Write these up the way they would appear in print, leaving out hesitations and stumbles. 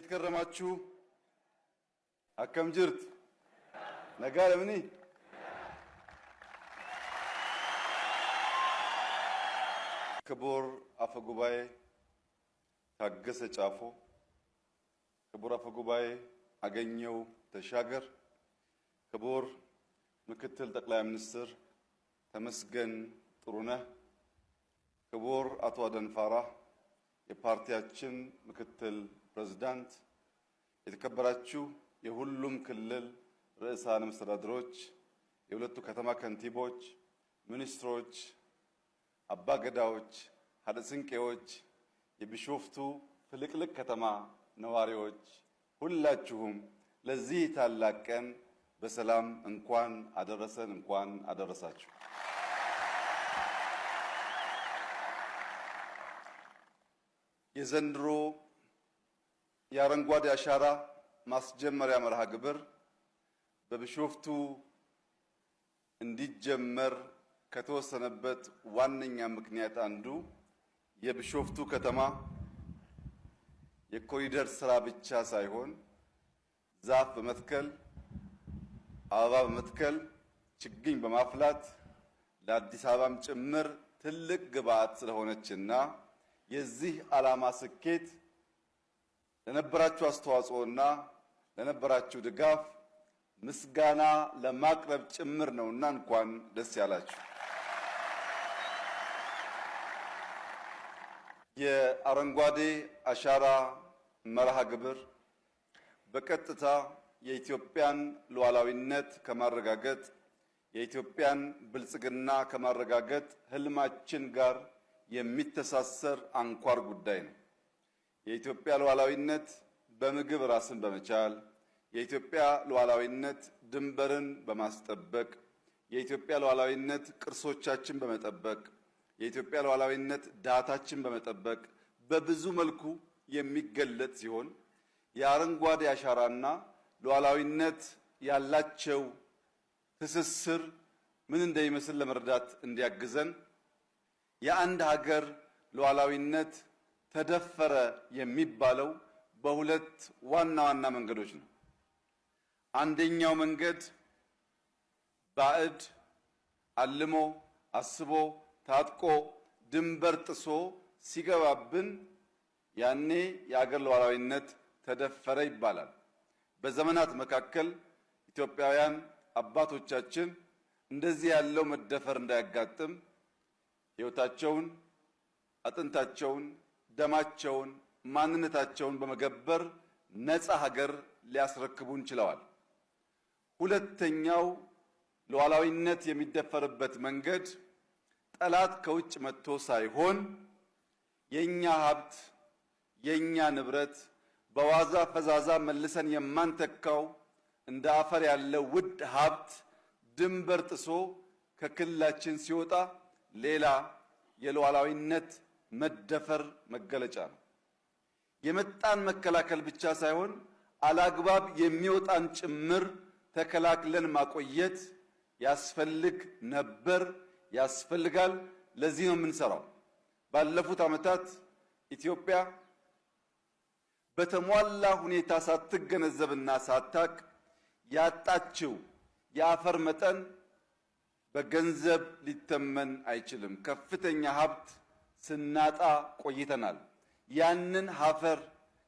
ከረማችሁ አከም ጅርት ነጋ ለምኒ ክቡር አፈ ጉባኤ ታገሰ ጫፎ፣ ክቡር አፈ ጉባኤ አገኘው ተሻገር፣ ክቡር ምክትል ጠቅላይ ሚኒስትር ተመስገን ጥሩነህ፣ ክቡር አቶ አደንፋራ የፓርቲያችን ምክትል ፕሬዝዳንት፣ የተከበራችሁ የሁሉም ክልል ርዕሳነ መስተዳድሮች፣ የሁለቱ ከተማ ከንቲቦች፣ ሚኒስትሮች፣ አባገዳዎች፣ ሀደስንቄዎች፣ የቢሾፍቱ ፍልቅልቅ ከተማ ነዋሪዎች ሁላችሁም ለዚህ ታላቅ ቀን በሰላም እንኳን አደረሰን፣ እንኳን አደረሳችሁ። የዘንድሮ የአረንጓዴ አሻራ ማስጀመሪያ መርሃ ግብር በቢሾፍቱ እንዲጀመር ከተወሰነበት ዋነኛ ምክንያት አንዱ የቢሾፍቱ ከተማ የኮሪደር ስራ ብቻ ሳይሆን ዛፍ በመትከል አበባ በመትከል ችግኝ በማፍላት ለአዲስ አበባም ጭምር ትልቅ ግብዓት ስለሆነችና የዚህ ዓላማ ስኬት ለነበራችሁ አስተዋጽኦና ለነበራችሁ ድጋፍ ምስጋና ለማቅረብ ጭምር ነውና እንኳን ደስ ያላችሁ። የአረንጓዴ አሻራ መርሃ ግብር በቀጥታ የኢትዮጵያን ሉዓላዊነት ከማረጋገጥ የኢትዮጵያን ብልጽግና ከማረጋገጥ ህልማችን ጋር የሚተሳሰር አንኳር ጉዳይ ነው። የኢትዮጵያ ሉዓላዊነት በምግብ ራስን በመቻል፣ የኢትዮጵያ ሉዓላዊነት ድንበርን በማስጠበቅ፣ የኢትዮጵያ ሉዓላዊነት ቅርሶቻችን በመጠበቅ፣ የኢትዮጵያ ሉዓላዊነት ዳታችን በመጠበቅ በብዙ መልኩ የሚገለጽ ሲሆን የአረንጓዴ አሻራና ሉዓላዊነት ያላቸው ትስስር ምን እንደሚመስል ለመረዳት እንዲያግዘን የአንድ ሀገር ሉዓላዊነት ተደፈረ የሚባለው በሁለት ዋና ዋና መንገዶች ነው። አንደኛው መንገድ ባዕድ አልሞ አስቦ ታጥቆ ድንበር ጥሶ ሲገባብን ያኔ የአገር ሉዓላዊነት ተደፈረ ይባላል። በዘመናት መካከል ኢትዮጵያውያን አባቶቻችን እንደዚህ ያለው መደፈር እንዳያጋጥም ሕይወታቸውን፣ አጥንታቸውን፣ ደማቸውን፣ ማንነታቸውን በመገበር ነፃ ሀገር ሊያስረክቡን ችለዋል። ሁለተኛው ሉዓላዊነት የሚደፈርበት መንገድ ጠላት ከውጭ መጥቶ ሳይሆን የኛ ሀብት የኛ ንብረት በዋዛ ፈዛዛ መልሰን የማንተካው እንደ አፈር ያለ ውድ ሀብት ድንበር ጥሶ ከክልላችን ሲወጣ ሌላ የሉዓላዊነት መደፈር መገለጫ ነው። የመጣን መከላከል ብቻ ሳይሆን አላግባብ የሚወጣን ጭምር ተከላክለን ማቆየት ያስፈልግ ነበር፣ ያስፈልጋል። ለዚህ ነው የምንሰራው። ባለፉት ዓመታት ኢትዮጵያ በተሟላ ሁኔታ ሳትገነዘብና ሳታቅ ያጣችው የአፈር መጠን በገንዘብ ሊተመን አይችልም። ከፍተኛ ሀብት ስናጣ ቆይተናል። ያንን አፈር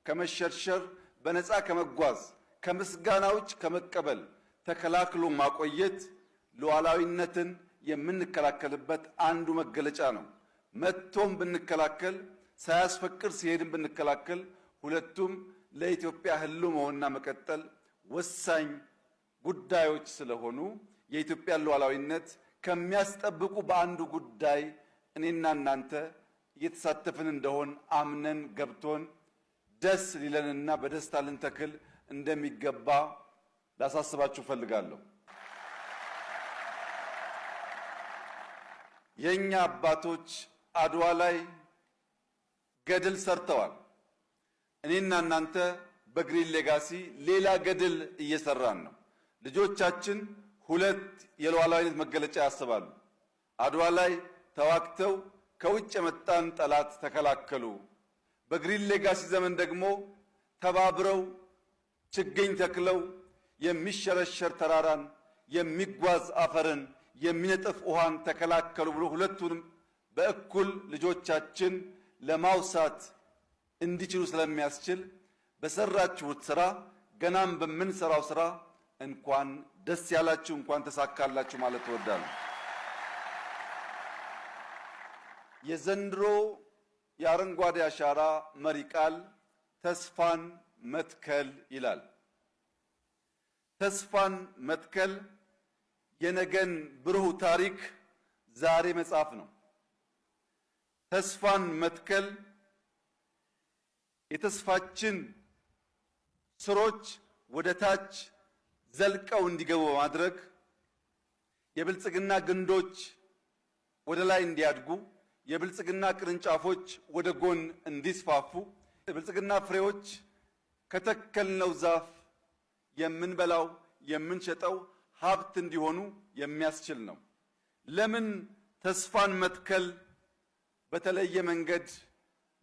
ከመሸርሸር በነፃ ከመጓዝ ከምስጋና ውጭ ከመቀበል ተከላክሎ ማቆየት ሉዓላዊነትን የምንከላከልበት አንዱ መገለጫ ነው። መጥቶም ብንከላከል ሳያስፈቅድ ሲሄድም ብንከላከል ሁለቱም ለኢትዮጵያ ህልውናና መቀጠል ወሳኝ ጉዳዮች ስለሆኑ የኢትዮጵያን ሉዓላዊነት ከሚያስጠብቁ በአንዱ ጉዳይ እኔና እናንተ እየተሳተፍን እንደሆን አምነን ገብቶን ደስ ሊለንና በደስታ ልንተክል እንደሚገባ ላሳስባችሁ ፈልጋለሁ። የኛ አባቶች አድዋ ላይ ገድል ሰርተዋል። እኔና እናንተ በግሪን ሌጋሲ ሌላ ገድል እየሰራን ነው። ልጆቻችን ሁለት የሉዓላዊነት መገለጫ ያስባሉ። አድዋ ላይ ተዋግተው ከውጭ የመጣን ጠላት ተከላከሉ። በግሪን ሌጋሲ ዘመን ደግሞ ተባብረው ችግኝ ተክለው የሚሸረሸር ተራራን፣ የሚጓዝ አፈርን፣ የሚነጥፍ ውሃን ተከላከሉ ብሎ ሁለቱንም በእኩል ልጆቻችን ለማውሳት እንዲችሉ ስለሚያስችል በሰራችሁት ስራ ገናም በምንሰራው ስራ እንኳን ደስ ያላችሁ እንኳን ተሳካላችሁ ማለት እወዳለሁ። የዘንድሮ የአረንጓዴ አሻራ መሪ ቃል ተስፋን መትከል ይላል። ተስፋን መትከል የነገን ብሩህ ታሪክ ዛሬ መጻፍ ነው። ተስፋን መትከል የተስፋችን ስሮች ወደ ታች ዘልቀው እንዲገቡ በማድረግ የብልጽግና ግንዶች ወደ ላይ እንዲያድጉ፣ የብልጽግና ቅርንጫፎች ወደ ጎን እንዲስፋፉ፣ የብልጽግና ፍሬዎች ከተከልነው ዛፍ የምንበላው የምንሸጠው ሀብት እንዲሆኑ የሚያስችል ነው። ለምን ተስፋን መትከል በተለየ መንገድ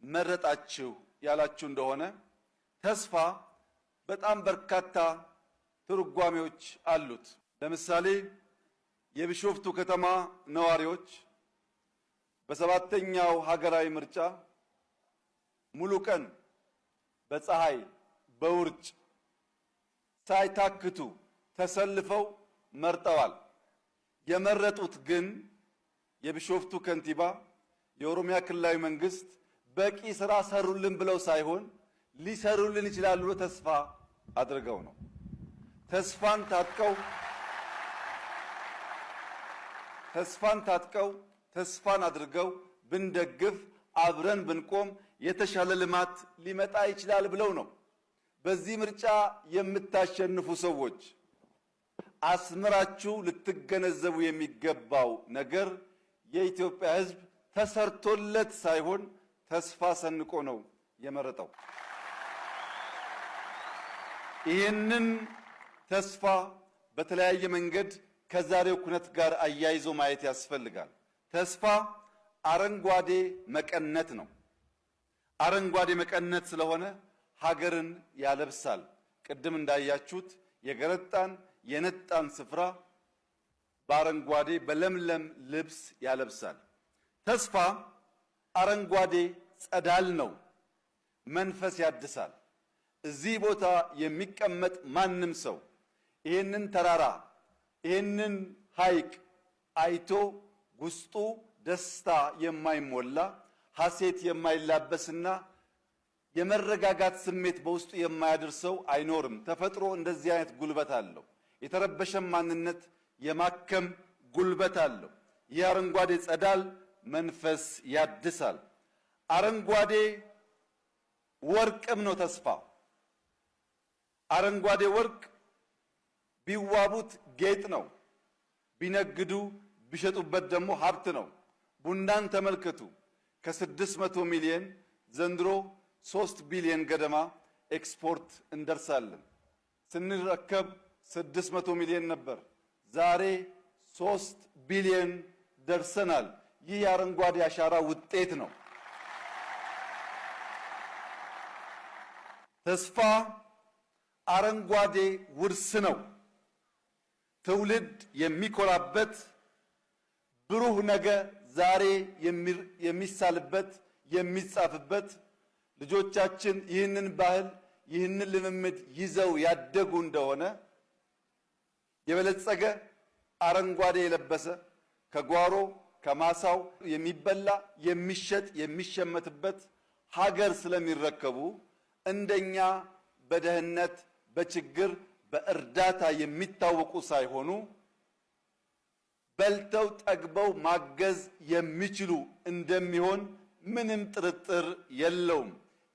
መረጣችሁ ያላችሁ እንደሆነ ተስፋ በጣም በርካታ ትርጓሜዎች አሉት። ለምሳሌ የቢሾፍቱ ከተማ ነዋሪዎች በሰባተኛው ሀገራዊ ምርጫ ሙሉ ቀን በፀሐይ በውርጭ ሳይታክቱ ተሰልፈው መርጠዋል። የመረጡት ግን የቢሾፍቱ ከንቲባ የኦሮሚያ ክልላዊ መንግስት በቂ ስራ ሰሩልን ብለው ሳይሆን ሊሰሩልን ይችላሉ ብሎ ተስፋ አድርገው ነው። ተስፋን ታጥቀው ተስፋን አድርገው ብንደግፍ አብረን ብንቆም የተሻለ ልማት ሊመጣ ይችላል ብለው ነው። በዚህ ምርጫ የምታሸንፉ ሰዎች አስምራችሁ ልትገነዘቡ የሚገባው ነገር የኢትዮጵያ ሕዝብ ተሰርቶለት ሳይሆን ተስፋ ሰንቆ ነው የመረጠው። ይህንን ተስፋ በተለያየ መንገድ ከዛሬው ኩነት ጋር አያይዞ ማየት ያስፈልጋል። ተስፋ አረንጓዴ መቀነት ነው። አረንጓዴ መቀነት ስለሆነ ሀገርን ያለብሳል። ቅድም እንዳያችሁት የገረጣን የነጣን ስፍራ በአረንጓዴ በለምለም ልብስ ያለብሳል። ተስፋ አረንጓዴ ጸዳል ነው፣ መንፈስ ያድሳል። እዚህ ቦታ የሚቀመጥ ማንም ሰው ይህንን ተራራ ይህንን ሐይቅ አይቶ ውስጡ ደስታ የማይሞላ ሐሴት የማይላበስና የመረጋጋት ስሜት በውስጡ የማያድርሰው አይኖርም። ተፈጥሮ እንደዚህ አይነት ጉልበት አለው። የተረበሸም ማንነት የማከም ጉልበት አለው። ይህ አረንጓዴ ጸዳል መንፈስ ያድሳል። አረንጓዴ ወርቅም ነው ተስፋ። አረንጓዴ ወርቅ ቢዋቡት ጌጥ ነው፣ ቢነግዱ ቢሸጡበት ደግሞ ሀብት ነው። ቡናን ተመልከቱ። ከ600 ሚሊዮን ዘንድሮ 3 ቢሊዮን ገደማ ኤክስፖርት እንደርሳለን። ስንረከብ 600 ሚሊዮን ነበር። ዛሬ 3 ቢሊዮን ደርሰናል። ይህ የአረንጓዴ አሻራ ውጤት ነው። ተስፋ አረንጓዴ ውርስ ነው። ትውልድ የሚኮራበት ብሩህ ነገ ዛሬ የሚሳልበት የሚጻፍበት፣ ልጆቻችን ይህንን ባህል ይህንን ልምምድ ይዘው ያደጉ እንደሆነ የበለጸገ አረንጓዴ የለበሰ ከጓሮ ከማሳው የሚበላ የሚሸጥ የሚሸመትበት ሀገር ስለሚረከቡ እንደኛ በደህንነት በችግር በእርዳታ የሚታወቁ ሳይሆኑ በልተው ጠግበው ማገዝ የሚችሉ እንደሚሆን ምንም ጥርጥር የለውም።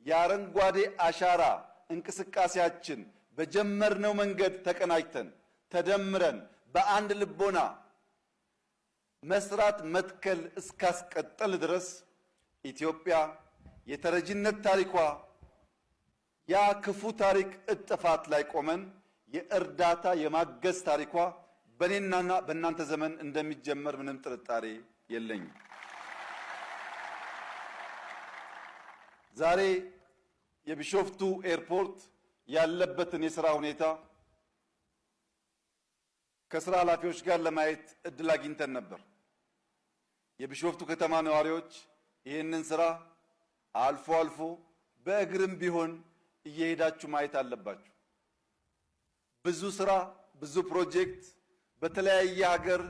የአረንጓዴ አሻራ እንቅስቃሴያችን በጀመርነው መንገድ ተቀናጅተን ተደምረን በአንድ ልቦና መስራት መትከል እስካስቀጠል ድረስ ኢትዮጵያ የተረጂነት ታሪኳ ያ ክፉ ታሪክ እጥፋት ላይ ቆመን የእርዳታ የማገዝ ታሪኳ በእኔና በእናንተ ዘመን እንደሚጀመር ምንም ጥርጣሬ የለኝም። ዛሬ የቢሾፍቱ ኤርፖርት ያለበትን የሥራ ሁኔታ ከሥራ ኃላፊዎች ጋር ለማየት እድል አግኝተን ነበር። የቢሾፍቱ ከተማ ነዋሪዎች ይህንን ሥራ አልፎ አልፎ በእግርም ቢሆን እየሄዳችሁ ማየት አለባችሁ። ብዙ ሥራ፣ ብዙ ፕሮጀክት በተለያየ ሀገር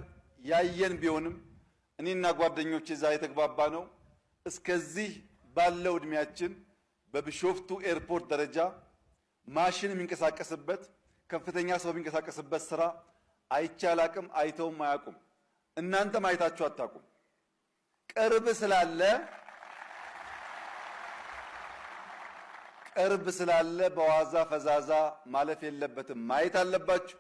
ያየን ቢሆንም እኔና ጓደኞቼ ዛሬ የተግባባ ነው እስከዚህ ባለው እድሜያችን በቢሾፍቱ ኤርፖርት ደረጃ ማሽን የሚንቀሳቀስበት ከፍተኛ ሰው የሚንቀሳቀስበት ሥራ አይቼ አላቅም፣ አይተውም አያውቁም። እናንተም አይታችሁ አታውቁም። ቅርብ ስላለ በዋዛ ፈዛዛ ማለፍ የለበትም። ማየት አለባችሁ፣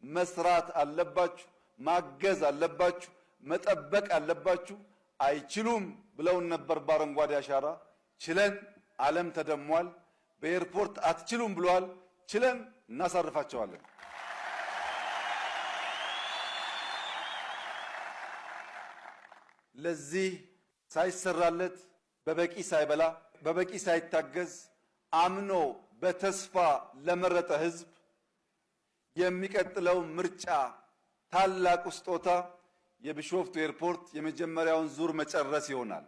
መስራት አለባችሁ፣ ማገዝ አለባችሁ፣ መጠበቅ አለባችሁ። አይችሉም ብለውን ነበር በአረንጓዴ አሻራ። ችለን ዓለም ተደሟል። በኤርፖርት አትችሉም ብለዋል። ችለን እናሳርፋቸዋለን። ለዚህ ሳይሰራለት በበቂ ሳይበላ በበቂ ሳይታገዝ አምኖ በተስፋ ለመረጠ ሕዝብ የሚቀጥለው ምርጫ ታላቁ ስጦታ የቢሾፍቱ ኤርፖርት የመጀመሪያውን ዙር መጨረስ ይሆናል።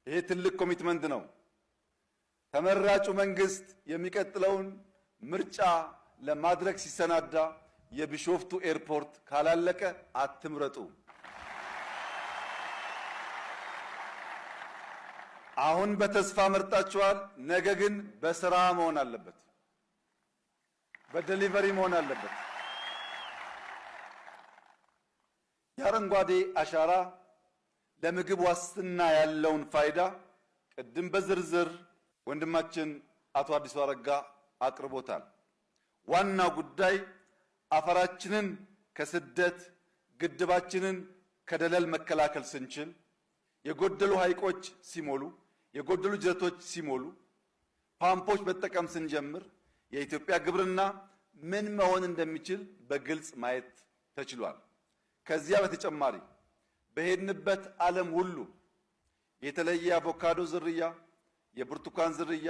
ይሄ ትልቅ ኮሚትመንት ነው። ተመራጩ መንግስት የሚቀጥለውን ምርጫ ለማድረግ ሲሰናዳ የቢሾፍቱ ኤርፖርት ካላለቀ አትምረጡ። አሁን በተስፋ መርጣችኋል። ነገ ግን በስራ መሆን አለበት፣ በዴሊቨሪ መሆን አለበት። የአረንጓዴ አሻራ ለምግብ ዋስትና ያለውን ፋይዳ ቅድም በዝርዝር ወንድማችን አቶ አዲሱ አረጋ አቅርቦታል። ዋናው ጉዳይ አፈራችንን ከስደት ግድባችንን ከደለል መከላከል ስንችል፣ የጎደሉ ሐይቆች ሲሞሉ፣ የጎደሉ ጅረቶች ሲሞሉ፣ ፓምፖች መጠቀም ስንጀምር የኢትዮጵያ ግብርና ምን መሆን እንደሚችል በግልጽ ማየት ተችሏል። ከዚያ በተጨማሪ በሄድንበት ዓለም ሁሉ የተለየ የአቮካዶ ዝርያ፣ የብርቱካን ዝርያ፣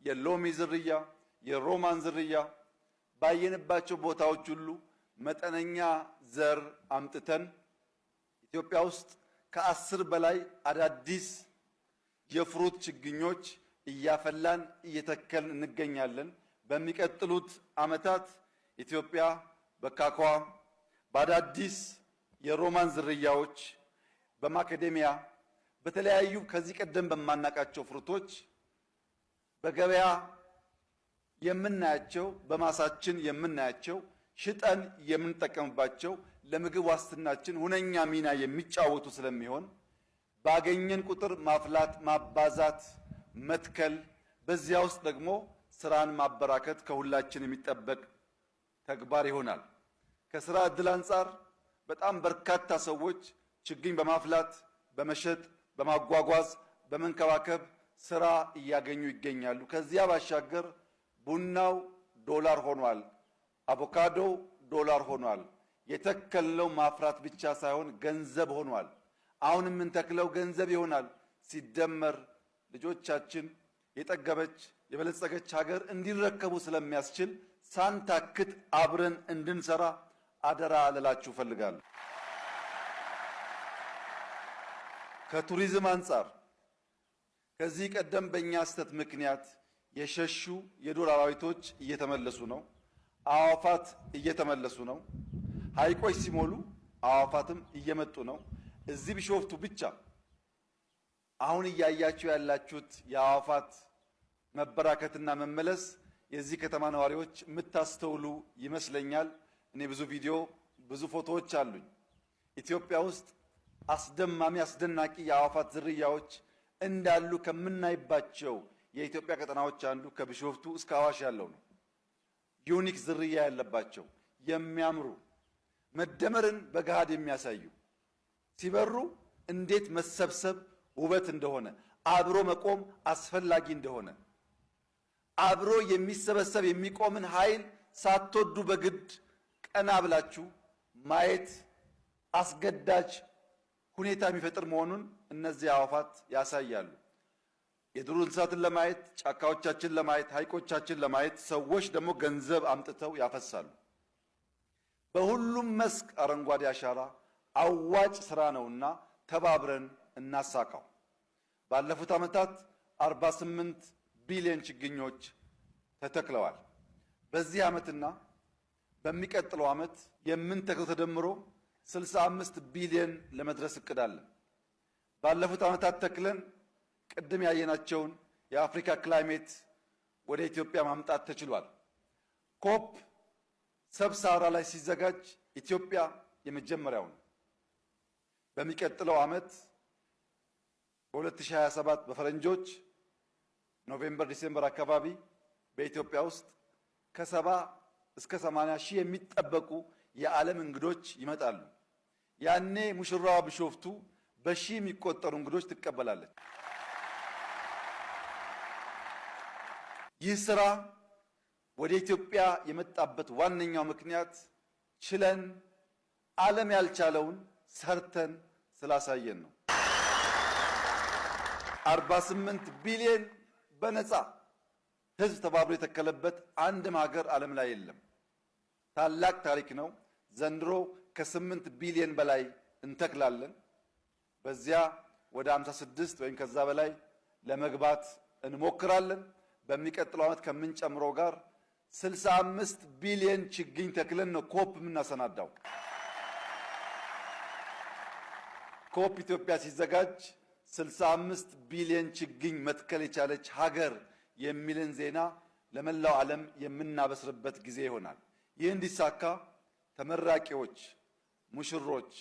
የሎሚ ዝርያ፣ የሮማን ዝርያ ባየንባቸው ቦታዎች ሁሉ መጠነኛ ዘር አምጥተን ኢትዮጵያ ውስጥ ከ10 በላይ አዳዲስ የፍሩት ችግኞች እያፈላን እየተከልን እንገኛለን። በሚቀጥሉት ዓመታት ኢትዮጵያ በካካዋ በአዳዲስ የሮማን ዝርያዎች በማካዴሚያ በተለያዩ ከዚህ ቀደም በማናቃቸው ፍሩቶች በገበያ የምናያቸው በማሳችን የምናያቸው ሽጠን የምንጠቀምባቸው ለምግብ ዋስትናችን ሁነኛ ሚና የሚጫወቱ ስለሚሆን ባገኘን ቁጥር ማፍላት፣ ማባዛት፣ መትከል በዚያ ውስጥ ደግሞ ስራን ማበራከት ከሁላችን የሚጠበቅ ተግባር ይሆናል። ከስራ ዕድል አንጻር በጣም በርካታ ሰዎች ችግኝ በማፍላት በመሸጥ በማጓጓዝ በመንከባከብ ስራ እያገኙ ይገኛሉ። ከዚያ ባሻገር ቡናው ዶላር ሆኗል፣ አቮካዶ ዶላር ሆኗል። የተከልነው ማፍራት ብቻ ሳይሆን ገንዘብ ሆኗል። አሁን የምንተክለው ገንዘብ ይሆናል። ሲደመር ልጆቻችን የጠገበች የበለጸገች ሀገር እንዲረከቡ ስለሚያስችል ሳንታክት አብረን እንድንሰራ አደራ ልላችሁ እፈልጋለሁ። ከቱሪዝም አንጻር ከዚህ ቀደም በእኛ ስህተት ምክንያት የሸሹ የዱር አራዊቶች እየተመለሱ ነው። አዕዋፋት እየተመለሱ ነው። ሐይቆች ሲሞሉ አዕዋፋትም እየመጡ ነው። እዚህ ቢሾፍቱ ብቻ አሁን እያያችሁ ያላችሁት የአዕዋፋት መበራከትና መመለስ የዚህ ከተማ ነዋሪዎች የምታስተውሉ ይመስለኛል። እኔ ብዙ ቪዲዮ ብዙ ፎቶዎች አሉኝ። ኢትዮጵያ ውስጥ አስደማሚ አስደናቂ የአዕዋፋት ዝርያዎች እንዳሉ ከምናይባቸው የኢትዮጵያ ቀጠናዎች አንዱ ከቢሾፍቱ እስከ አዋሽ ያለው ነው። ዩኒክ ዝርያ ያለባቸው የሚያምሩ መደመርን በገሃድ የሚያሳዩ ሲበሩ እንዴት መሰብሰብ ውበት እንደሆነ፣ አብሮ መቆም አስፈላጊ እንደሆነ፣ አብሮ የሚሰበሰብ የሚቆምን ኃይል ሳትወዱ በግድ ቀና ብላችሁ ማየት አስገዳጅ ሁኔታ የሚፈጥር መሆኑን እነዚህ አዕዋፋት ያሳያሉ። የዱር እንስሳትን ለማየት፣ ጫካዎቻችን ለማየት፣ ሐይቆቻችን ለማየት ሰዎች ደግሞ ገንዘብ አምጥተው ያፈሳሉ። በሁሉም መስክ አረንጓዴ አሻራ አዋጭ ስራ ነውና ተባብረን እናሳካው። ባለፉት ዓመታት 48 ቢሊዮን ችግኞች ተተክለዋል። በዚህ ዓመትና በሚቀጥለው ዓመት የምንተክለው ተደምሮ 65 ቢሊዮን ለመድረስ እቅድ አለን። ባለፉት ዓመታት ተክለን ቅድም ያየናቸውን የአፍሪካ ክላይሜት ወደ ኢትዮጵያ ማምጣት ተችሏል። ኮፕ ሰብሳራ ላይ ሲዘጋጅ ኢትዮጵያ የመጀመሪያው ነው። በሚቀጥለው ዓመት በ2027 በፈረንጆች ኖቬምበር ዲሴምበር አካባቢ በኢትዮጵያ ውስጥ ከ70 እስከ 80 ሺህ የሚጠበቁ የዓለም እንግዶች ይመጣሉ። ያኔ ሙሽራዋ ቢሾፍቱ በሺህ የሚቆጠሩ እንግዶች ትቀበላለች። ይህ ስራ ወደ ኢትዮጵያ የመጣበት ዋነኛው ምክንያት ችለን ዓለም ያልቻለውን ሰርተን ስላሳየን ነው። 48 ቢሊዮን በነፃ ህዝብ ተባብሮ የተከለበት አንድም ሀገር ዓለም ላይ የለም። ታላቅ ታሪክ ነው። ዘንድሮ ከ8 ቢሊዮን በላይ እንተክላለን። በዚያ ወደ 56 ወይም ከዛ በላይ ለመግባት እንሞክራለን። በሚቀጥለው ዓመት ከምንጨምረው ጋር 65 ቢሊዮን ችግኝ ተክለን ነው ኮፕ የምናሰናዳው። ኮፕ ኢትዮጵያ ሲዘጋጅ 65 ቢሊዮን ችግኝ መትከል የቻለች ሀገር የሚልን ዜና ለመላው ዓለም የምናበስርበት ጊዜ ይሆናል። ይህ እንዲሳካ ተመራቂዎች፣ ሙሽሮች፣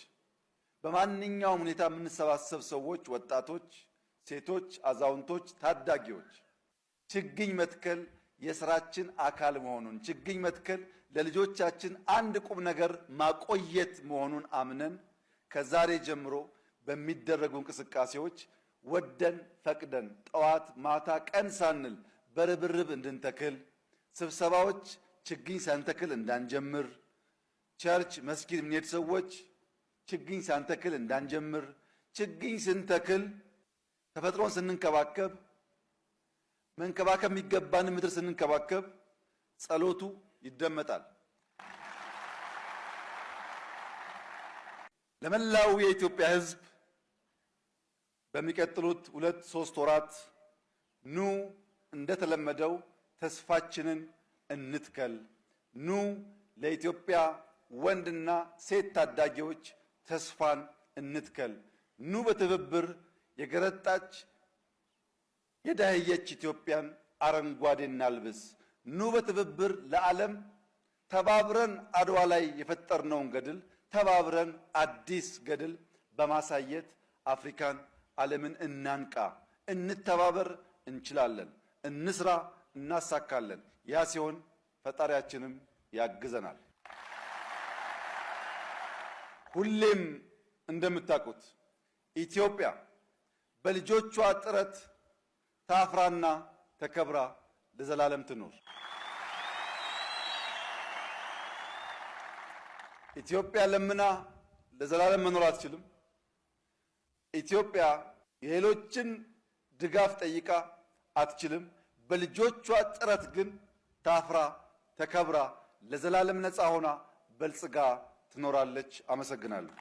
በማንኛውም ሁኔታ የምንሰባሰብ ሰዎች፣ ወጣቶች፣ ሴቶች፣ አዛውንቶች፣ ታዳጊዎች ችግኝ መትከል የስራችን አካል መሆኑን፣ ችግኝ መትከል ለልጆቻችን አንድ ቁም ነገር ማቆየት መሆኑን አምነን ከዛሬ ጀምሮ በሚደረጉ እንቅስቃሴዎች ወደን ፈቅደን ጠዋት ማታ ቀን ሳንል በርብርብ እንድንተክል፣ ስብሰባዎች ችግኝ ሳንተክል እንዳንጀምር፣ ቸርች መስጊድ የምንሄድ ሰዎች ችግኝ ሳንተክል እንዳንጀምር፣ ችግኝ ስንተክል ተፈጥሮን ስንንከባከብ መንከባከብ የሚገባን ምድር ስንንከባከብ ጸሎቱ ይደመጣል። ለመላው የኢትዮጵያ ሕዝብ በሚቀጥሉት 2-3 ወራት ኑ እንደተለመደው ተስፋችንን እንትከል፣ ኑ ለኢትዮጵያ ወንድና ሴት ታዳጊዎች ተስፋን እንትከል፣ ኑ በትብብር የገረጣች የዳህየች ኢትዮጵያን አረንጓዴ እናልብስ፣ ኑ በትብብር ለዓለም ተባብረን አድዋ ላይ የፈጠርነውን ገድል ተባብረን አዲስ ገድል በማሳየት አፍሪካን ዓለምን እናንቃ። እንተባበር፣ እንችላለን፣ እንስራ፣ እናሳካለን። ያ ሲሆን ፈጣሪያችንም ያግዘናል። ሁሌም እንደምታውቁት ኢትዮጵያ በልጆቿ ጥረት ታፍራና ተከብራ ለዘላለም ትኖር። ኢትዮጵያ ለምና ለዘላለም መኖር አትችልም። ኢትዮጵያ የሌሎችን ድጋፍ ጠይቃ አትችልም። በልጆቿ ጥረት ግን ታፍራ ተከብራ ለዘላለም ነፃ ሆና በልጽጋ ትኖራለች። አመሰግናለሁ።